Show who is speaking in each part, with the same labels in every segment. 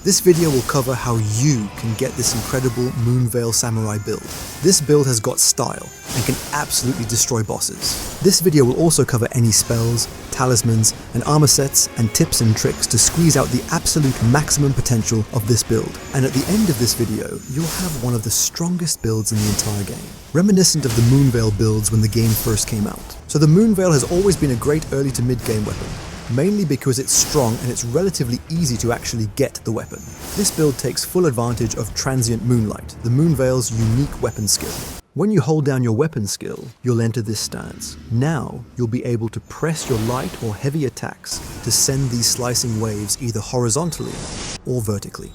Speaker 1: This video will cover how you can get this incredible Moonveil Samurai build. This build has got style and can absolutely destroy bosses. This video will also cover any spells, talismans, and armor sets and tips and tricks to squeeze out the absolute maximum potential of this build. And at the end of this video, you'll have one of the strongest builds in the entire game, reminiscent of the Moonveil builds when the game first came out. So the Moonveil has always been a great early to mid-game weapon, mainly because it's strong and it's relatively easy to actually get the weapon. This build takes full advantage of Transient Moonlight, the Moonveil's unique weapon skill. When you hold down your weapon skill, you'll enter this stance. Now, you'll be able to press your light or heavy attacks to send these slicing waves either horizontally or vertically.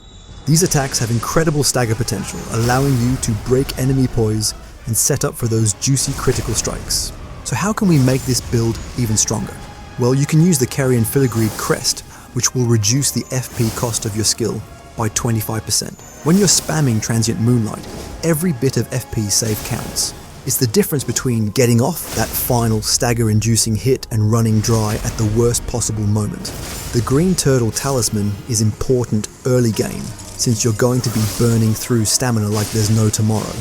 Speaker 1: These attacks have incredible stagger potential, allowing you to break enemy poise and set up for those juicy critical strikes. So how can we make this build even stronger? Well, you can use the Carrion Filigree Crest, which will reduce the FP cost of your skill by 25%. When you're spamming Transient Moonlight, every bit of FP save counts. It's the difference between getting off that final stagger-inducing hit and running dry at the worst possible moment. The Green Turtle Talisman is important early game, since you're going to be burning through stamina like there's no tomorrow.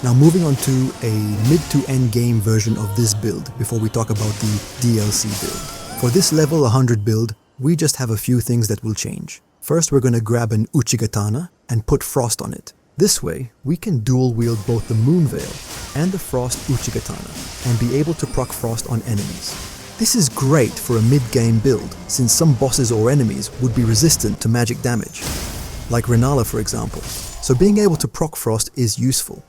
Speaker 1: Now moving on to a mid to end game version of this build before we talk about the DLC build. For this level 100 build, we just have a few things that will change. First, we're going to grab an Uchigatana and put Frost on it. This way, we can dual wield both the Moonveil and the Frost Uchigatana and be able to proc Frost on enemies. This is great for a mid-game build, since some bosses or enemies would be resistant to magic damage, like Renala for example, so being able to proc Frost is useful.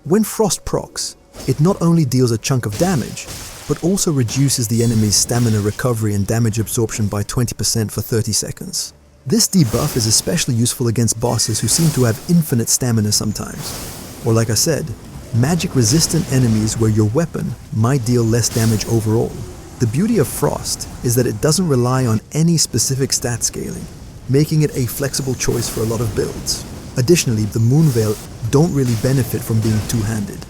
Speaker 1: When Frost procs, it not only deals a chunk of damage, but also reduces the enemy's stamina recovery and damage absorption by 20% for 30 seconds. This debuff is especially useful against bosses who seem to have infinite stamina sometimes. Or like I said, magic-resistant enemies where your weapon might deal less damage overall. The beauty of Frost is that it doesn't rely on any specific stat scaling, making it a flexible choice for a lot of builds. Additionally, the Moonveil don't really benefit from being two-handed.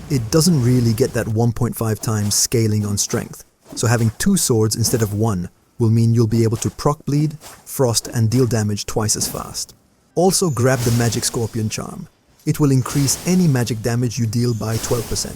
Speaker 1: It doesn't really get that 1.5 times scaling on strength, so having two swords instead of one will mean you'll be able to proc bleed, frost, and deal damage twice as fast. Also grab the Magic Scorpion Charm. It will increase any magic damage you deal by 12%,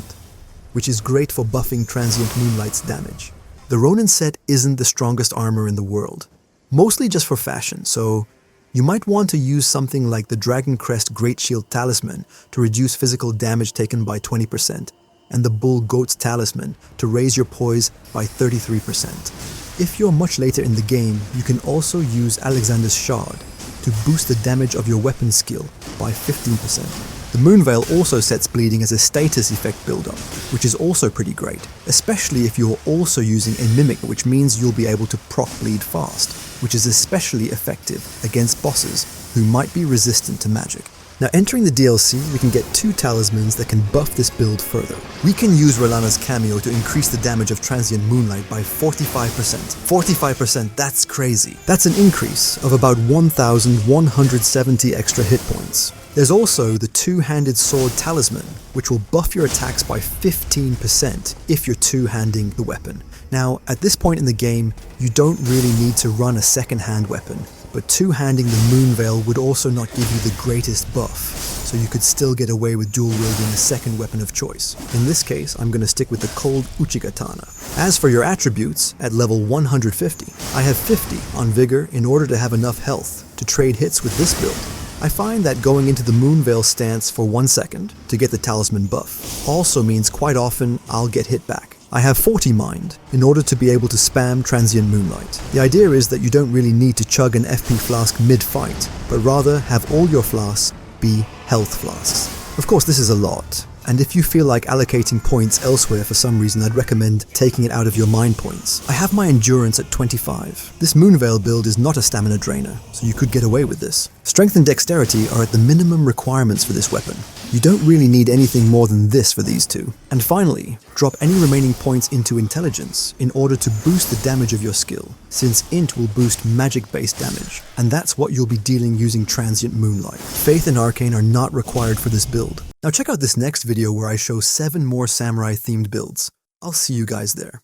Speaker 1: which is great for buffing Transient Moonlight's damage. The Ronin set isn't the strongest armor in the world, mostly just for fashion, so you might want to use something like the Dragon Crest Great Shield Talisman to reduce physical damage taken by 20%, and the Bull Goat's Talisman to raise your poise by 33%. If you're much later in the game, you can also use Alexander's Shard to boost the damage of your weapon skill by 15%. The Moonveil also sets bleeding as a status effect build-up, which is also pretty great, especially if you're also using a Mimic, which means you'll be able to proc bleed fast, which is especially effective against bosses who might be resistant to magic. Now entering the DLC, we can get two talismans that can buff this build further. We can use Relana's cameo to increase the damage of Transient Moonlight by 45%. 45%, that's crazy. That's an increase of about 1,170 extra hit points. There's also the two-handed sword talisman, which will buff your attacks by 15% if you're two-handing the weapon. Now, at this point in the game, you don't really need to run a second-hand weapon, but two-handing the Moonveil would also not give you the greatest buff, so you could still get away with dual-wielding a second weapon of choice. In this case, I'm going to stick with the Cold Uchigatana. As for your attributes, at level 150, I have 50 on Vigor in order to have enough health to trade hits with this build. I find that going into the Moonveil stance for 1 second to get the talisman buff also means quite often I'll get hit back. I have 40 mind in order to be able to spam Transient Moonlight. The idea is that you don't really need to chug an FP flask mid-fight, but rather have all your flasks be health flasks. Of course, this is a lot, and if you feel like allocating points elsewhere for some reason, I'd recommend taking it out of your mind points. I have my endurance at 25. This Moonveil build is not a stamina drainer, so you could get away with this. Strength and dexterity are at the minimum requirements for this weapon. You don't really need anything more than this for these two. And finally, drop any remaining points into intelligence in order to boost the damage of your skill, since int will boost magic-based damage, and that's what you'll be dealing using Transient Moonlight. Faith and Arcane are not required for this build. Now check out this next video where I show 7 more samurai-themed builds. I'll see you guys there.